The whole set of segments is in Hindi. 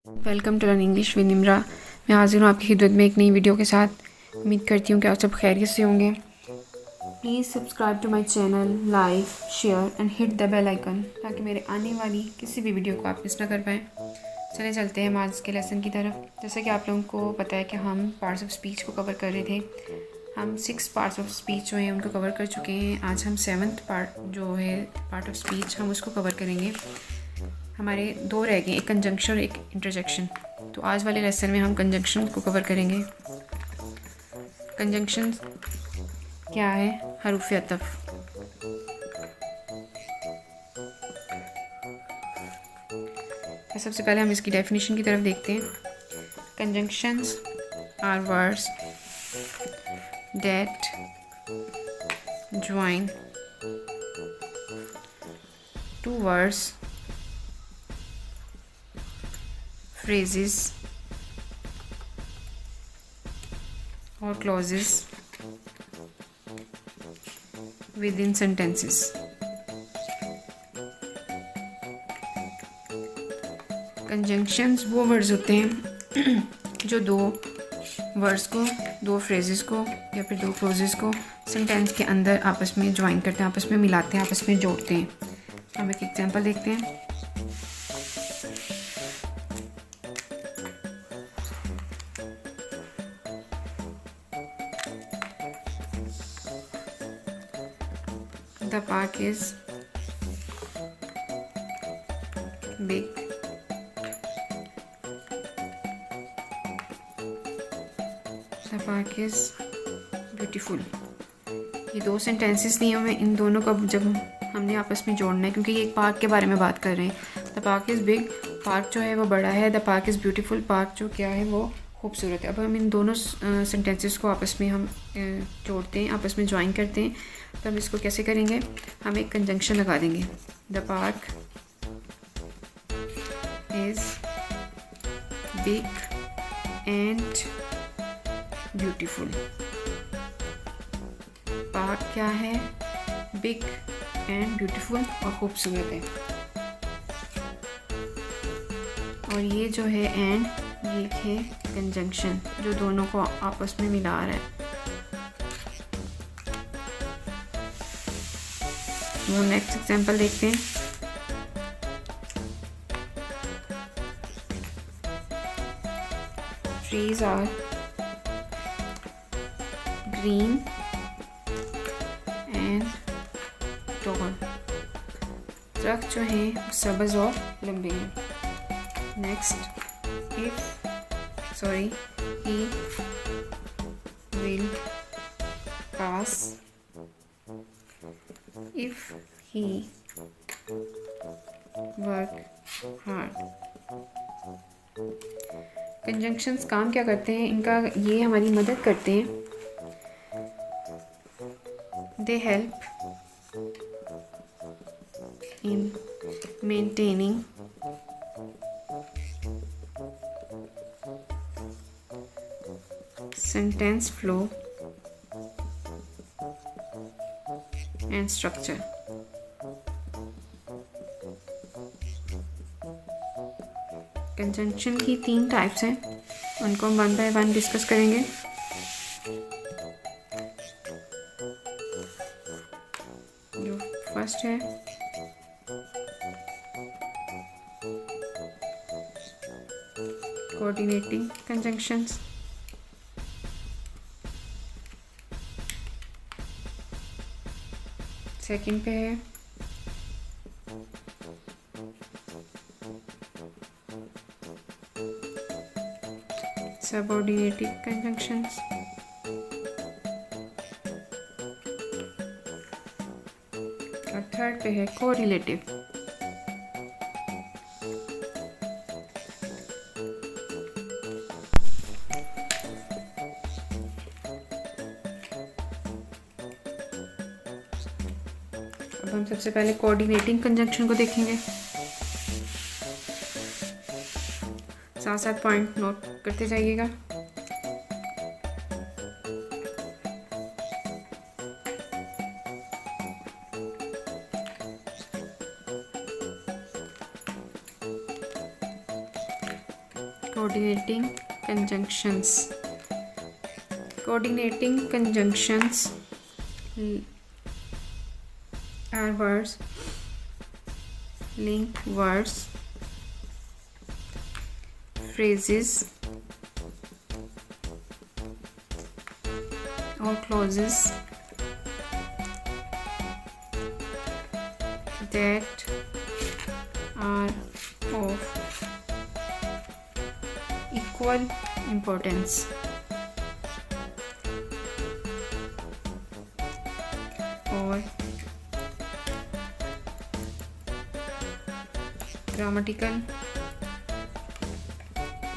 Welcome to learn English with Nimra. मैं हाजिर हूँ आपकी खिदमत में एक नई वीडियो के साथ। उम्मीद करती हूँ कि आप सब खैरियत से होंगे। Please subscribe to my channel, like, share and hit the bell icon ताकि मेरे आने वाली किसी भी वीडियो को आप मिस ना कर पाएँ। चले चलते हैं हम आज के लेसन की तरफ। जैसे कि आप लोगों को पता है कि हम पार्ट्स ऑफ स्पीच को कवर कर रहे थे। हम 6 पार्ट्स ऑफ स्पीच जो हैं उनको कवर कर चुके हैं। आज हम 7th पार्ट जो है पार्ट ऑफ स्पीच हम उसको कवर करेंगे। हमारे 2 रह गए, एक कंजंक्शन और एक इंटरजेक्शन। तो आज वाले लेसन में हम कंजंक्शन को कवर करेंगे। कंजंक्शन क्या है? हरूफ अतफ। तो सबसे पहले हम इसकी डेफिनेशन की तरफ देखते हैं। Conjunctions are words that join two words, phrases or clauses within sentences. Conjunctions वो वर्ड्स होते हैं जो दो वर्ड्स को, दो फ्रेजेस को या फिर दो क्लोजेस को सेंटेंस के अंदर आपस में ज्वाइन करते हैं, आपस में मिलाते हैं, आपस में जोड़ते हैं। हम एक एग्जांपल देखते हैं। The park is big. The park is beautiful. ये दो सेंटेंसेस दिए हुए हैं। इन दोनों का जब हमने आपस में जोड़ना है, क्योंकि ये एक पार्क के बारे में बात कर रहे हैं। The park is big, park जो है वो बड़ा है। The park is beautiful, park जो क्या है वो खूबसूरत है। अब हम इन दोनों सेंटेंसेस को आपस में हम जोड़ते हैं, आपस में ज्वाइन करते हैं। तो हम इसको कैसे करेंगे? हम एक कंजंक्शन लगा देंगे। The park is big and beautiful. Park क्या है? बिग एंड ब्यूटीफुल और खूबसूरत है। और ये जो है एंड, ये है कंजंक्शन जो दोनों को आपस में मिला रहा है। वो नेक्स्ट एग्जांपल देखते हैं। Trees are green and tall. दरख्त जो हैं सब्ज और लंबे हैं। Next, he will pass if he work hard. Conjunctions काम क्या करते हैं? इनका ये हमारी मदद करते हैं। They help in maintaining sentence flow and structure. Conjunction की 3 टाइप्स हैं, उनको हम 1 बाय 1 डिस्कस करेंगे। जो फर्स्ट है कोऑर्डिनेटिंग कंजंक्शंस। सेकंड पे है सबऑर्डिनेटिंग कंजंक्शंस। और थर्ड पे है कोरिलेटिव। अब हम सबसे पहले कोऑर्डिनेटिंग कंजंक्शन को देखेंगे। साथ साथ पॉइंट नोट करते जाइएगा। Coordinating conjunctions. Coordinating conjunctions are words, link words, phrases or clauses that are of equal importance or grammatical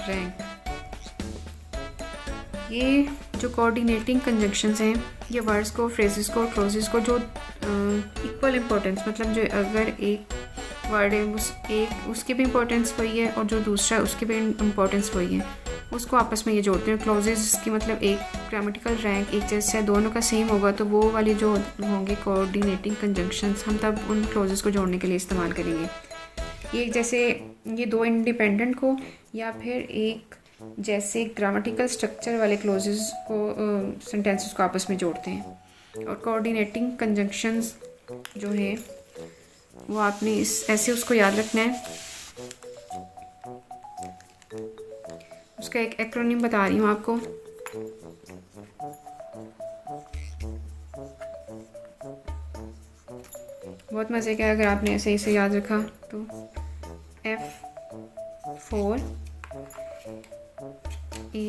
rank. ये जो कोऑर्डिनेटिंग कंजंक्शंस हैं, ये वर्ड्स को, फ्रेजेस को, क्लोजेस को जो इक्वल इम्पोर्टेंस, मतलब जो अगर एक वर्ड है उसकी भी इम्पोर्टेंस वही है और जो दूसरा है उसकी भी इम्पोर्टेंस वही है, उसको आपस में ये जोड़ते हैं। क्लोजेस की मतलब एक ग्रामेटिकल रैंक एक जैसे है, दोनों का सेम होगा तो वो वाले जो होंगे कोऑर्डिनेटिंग कंजंक्शंस, हम तब उन क्लोजेस को जोड़ने के लिए इस्तेमाल करेंगे। ये जैसे ये दो इंडिपेंडेंट को या फिर एक जैसे ग्रामेटिकल स्ट्रक्चर वाले क्लोजेस को, सेंटेंसेस को आपस में जोड़ते हैं। और कोऑर्डिनेटिंग कंजंक्शंस जो है वो आपने ऐसे उसको याद रखना है। उसका एक एक्रोनिम बता रही हूँ आपको। बहुत मज़े का है अगर आपने ऐसे इसे याद रखा तो। F4, A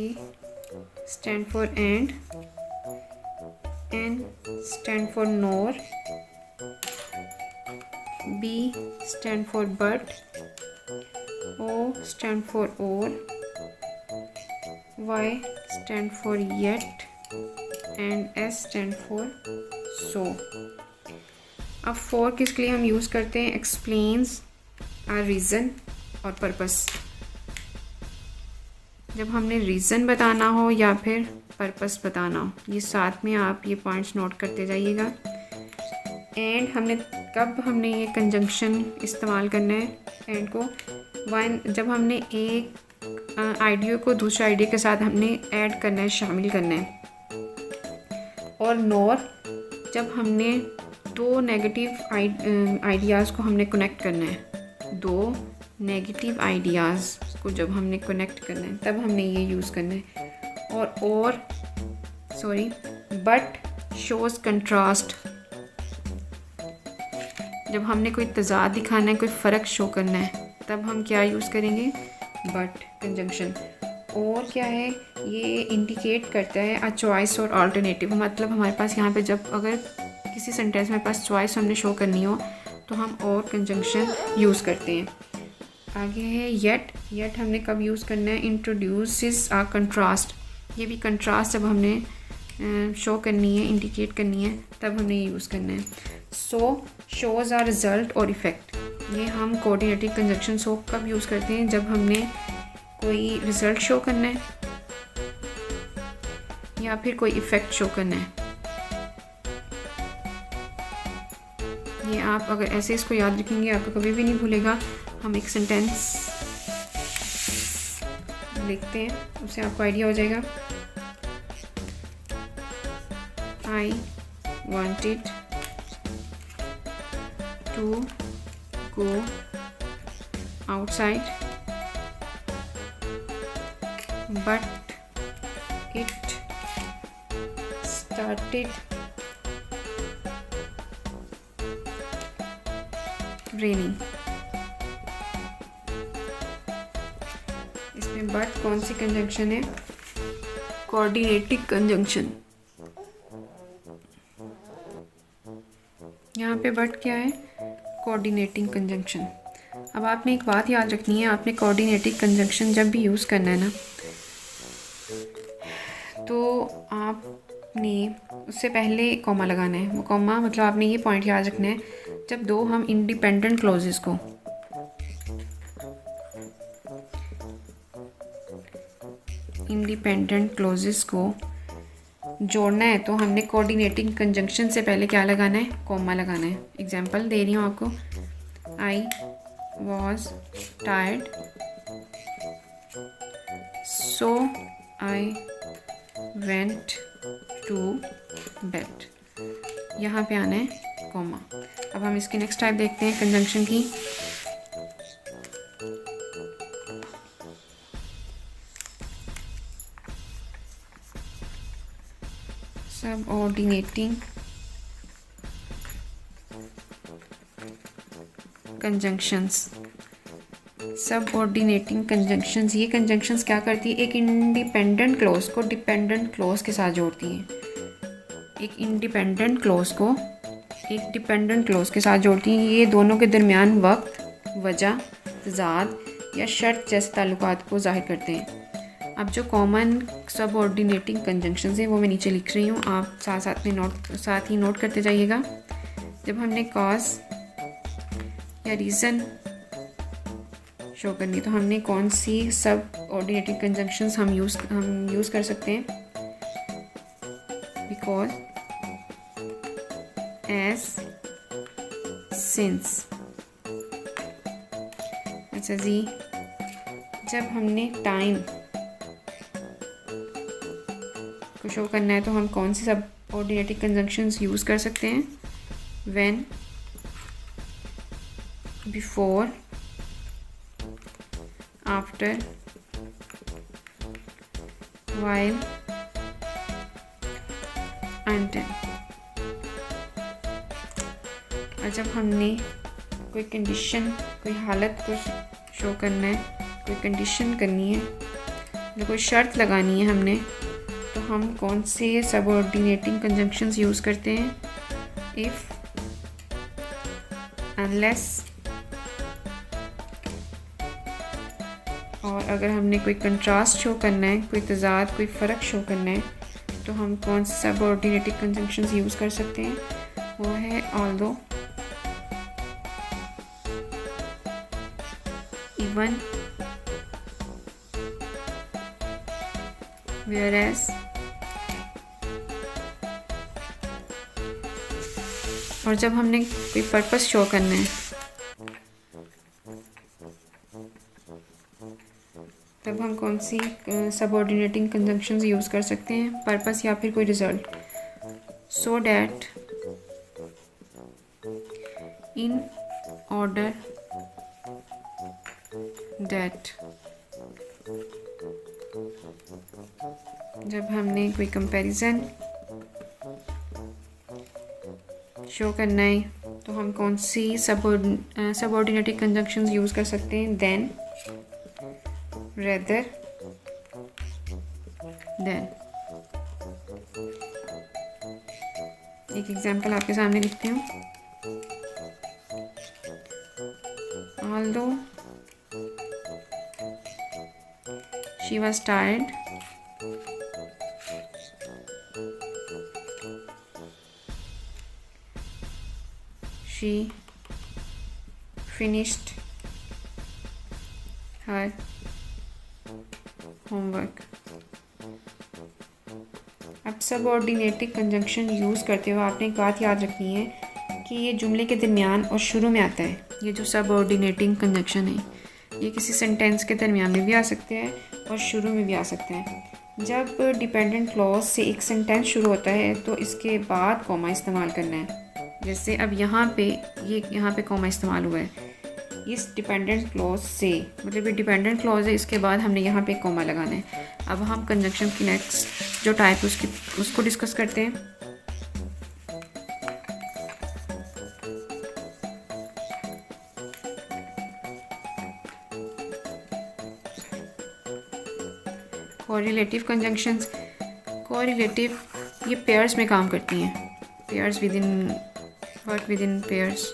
stand for and, N stand for nor, B stand for but, O stand for or, Y stand for yet, and S stand for so. अब for किसके लिए हम यूज़ करते हैं? explains, a reason और purpose। जब हमने रीज़न बताना हो या फिर पर्पस बताना हो, ये साथ में आप ये पॉइंट्स नोट करते जाइएगा। एंड हमने ये कंजंक्शन इस्तेमाल करना है एंड को जब हमने एक आइडिया को दूसरे आइडिया के साथ हमने ऐड करना है, शामिल करना है। और नॉर जब हमने दो नेगेटिव आइडियाज़ को हमने कनेक्ट करना है, दो नेगेटिव आइडियाज़ को जब हमने कनेक्ट करना है तब हमने ये यूज़ करना है। बट शोज़ कंट्रास्ट, जब हमने कोई तज़ाद दिखाना है, कोई फ़र्क शो करना है, तब हम क्या यूज़ करेंगे? But conjunction. और क्या है, ये इंडिकेट करता है अ चॉइस और अल्टरनेटिव। मतलब हमारे पास यहाँ पे जब अगर किसी सेंटेंस में पास चॉइस हमने शो करनी हो तो हम और कंजंक्शन यूज़ करते हैं। आगे है येट हमने कब यूज़ करना है? इंट्रोड्यूसेस आ कंट्रास्ट। ये भी कंट्रास्ट जब हमने शो करनी है, इंडिकेट करनी है, तब हमने ये यूज़ करना है। सो शोज़ आ रिज़ल्ट और इफ़ेक्ट। ये हम कोऑर्डिनेटिंग कंजंक्शन सो कब यूज़ करते हैं? जब हमने कोई रिज़ल्ट शो करना है या फिर कोई इफ़ेक्ट शो करना है। ये आप अगर ऐसे इसको याद रखेंगे आपको कभी भी नहीं भूलेगा। हम एक सेंटेंस लिखते हैं, उससे आपको आइडिया हो जाएगा। I wanted to go outside but it started raining। इसमें बट कौन सी कंजंक्शन है? Coordinating conjunction. यहाँ पे बट क्या है? Coordinating conjunction. अब आपने एक बात याद रखनी है, आपने कोऑर्डिनेटिंग कंजंक्शन जब भी यूज़ करना है ना, तो आपने उससे पहले कॉमा लगाना है। वो कॉमा मतलब आपने ये पॉइंट याद रखना है, जब दो हम इंडिपेंडेंट क्लोजेस को जोड़ना है तो हमने कोऑर्डिनेटिंग कंजंक्शन से पहले क्या लगाना है? कॉमा लगाना है। एग्जांपल दे रही हूँ आपको। I was tired so I went to bed, यहाँ पे आना है कॉमा। अब हम इसकी नेक्स्ट टाइप देखते हैं कंजंक्शन की। Subordinating conjunctions. सबऑर्डिनेटिंग कंजंक्शंस, ये कंजंक्शंस क्या करती है, एक इंडिपेंडेंट क्लॉज को डिपेंडेंट क्लॉज के साथ जोड़ती हैं। एक इंडिपेंडेंट क्लॉज को एक डिपेंडेंट क्लॉज के साथ जोड़ती हैं। ये दोनों के दरमियान वक्त, वजह, तजाद या शर्त जैसे ताल्लुकात को जाहिर करते हैं। अब जो कॉमन सबऑर्डिनेटिंग कंजंक्शंस हैं वो मैं नीचे लिख रही हूँ, आप साथ ही नोट करते जाइएगा। जब हमने कॉज या रीज़न शो करनी तो हमने कौन सी सबऑर्डिनेटिंग कंजंक्शंस हम यूज़ कर सकते हैं। Because, as, since. अच्छा जी, जब हमने टाइम को शो करना है तो हम कौन सी सबऑर्डिनेटिंग कंजंक्शंस यूज़ कर सकते हैं। When, before, after, while, until। और जब हमने कोई कंडीशन, कोई हालत को शो करना है, कोई कंडीशन करनी है या कोई शर्त लगानी है हमने, तो हम कौन से सबऑर्डिनेटिंग कंजंक्शंस यूज़ करते हैं। If, unless. और अगर हमने कोई कंट्रास्ट शो करना है, कोई तजाद, कोई फ़र्क शो करना है, तो हम कौन से सबऑर्डिनेटिंग कंजंक्शंस यूज़ कर सकते हैं। वो है ऑल्दो, इवन, वेयरएज। और जब हमने कोई पर्पस शो करना है तब हम कौन सी सबऑर्डिनेटिंग कंजंक्शंस यूज़ कर सकते हैं, पर्पस या फिर कोई result. So that, in order that. जब हमने कोई कंपैरिजन शो करना है तो हम कौन सी सबऑर्डिनेटिंग कंजंक्शंस यूज़ कर सकते हैं। Then, rather than. एक एग्जांपल आपके सामने लिखती हूँ। Although she was tired, she finished her homework. अब सबऑर्डिनेटिंग कंजंक्शन यूज़ करते हुए आपने एक बात याद रखनी है कि ये जुमले के दरमियान और शुरू में आता है। ये जो सबऑर्डिनेटिंग कंजंक्शन है ये किसी सेंटेंस के दरमियान में भी आ सकते हैं और शुरू में भी आ सकते हैं। जब डिपेंडेंट क्लॉज से एक सेंटेंस शुरू होता है तो इसके बाद कॉमा इस्तेमाल करना है। जैसे अब यहाँ पे कॉमा इस्तेमाल हुआ है इस डिपेंडेंट क्लॉज से, मतलब ये डिपेंडेंट क्लॉज है, इसके बाद हमने यहाँ पे कॉमा लगाना है। अब हम कंजंक्शन की नेक्स्ट जो टाइप उसको डिस्कस करते हैं। Correlative conjunctions. कोरिलेटिव ये पेयर्स में काम करती हैं, pairs work with in pairs.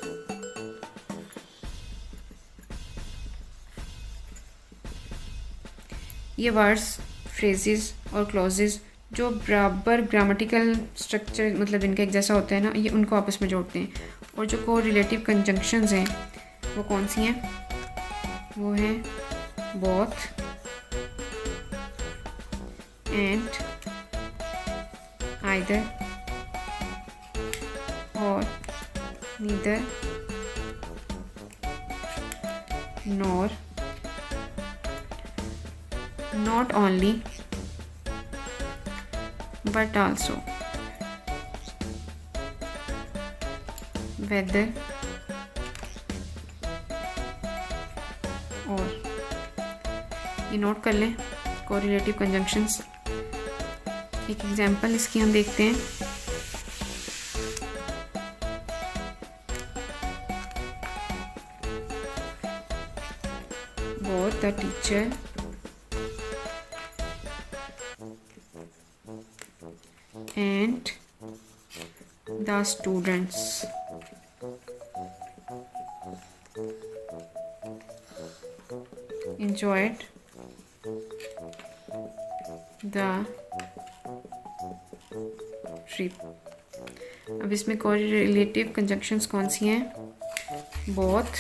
ये वर्ड्स, फ्रेजेस और क्लॉजेस जो बराबर ग्रामेटिकल स्ट्रक्चर मतलब इनका एक जैसा होता है ना, ये उनको आपस में जोड़ते हैं। और जो कोरिलेटिव कंजंक्शंस हैं वो कौन सी हैं, वो हैं बोथ, एंड, आइदर, और, neither, nor, not only but also whether और, ये नोट कर लें कोरिलेटिव कंजंक्शंस। एक एग्जांपल इसकी हम देखते हैं। both the teacher and the students enjoyed the trip। अब इसमें कोरिलेटिव कंजंक्शंस कौन सी हैं? both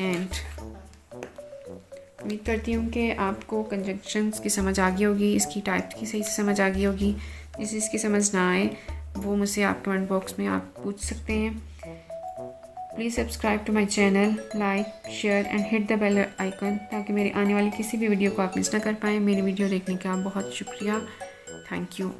and। उम्मीद करती हूँ कि आपको कंजंक्शंस की समझ आ गई होगी, इसकी टाइप की सही से समझ आ गई होगी। जिस इसकी समझ ना आए वो मुझसे आप कमेंट बॉक्स में आप पूछ सकते हैं। Please subscribe to my channel, like, share and hit the bell icon, ताकि मेरी आने वाली किसी भी वीडियो को आप मिस ना कर पाएँ। मेरी वीडियो देखने का बहुत शुक्रिया। Thank you.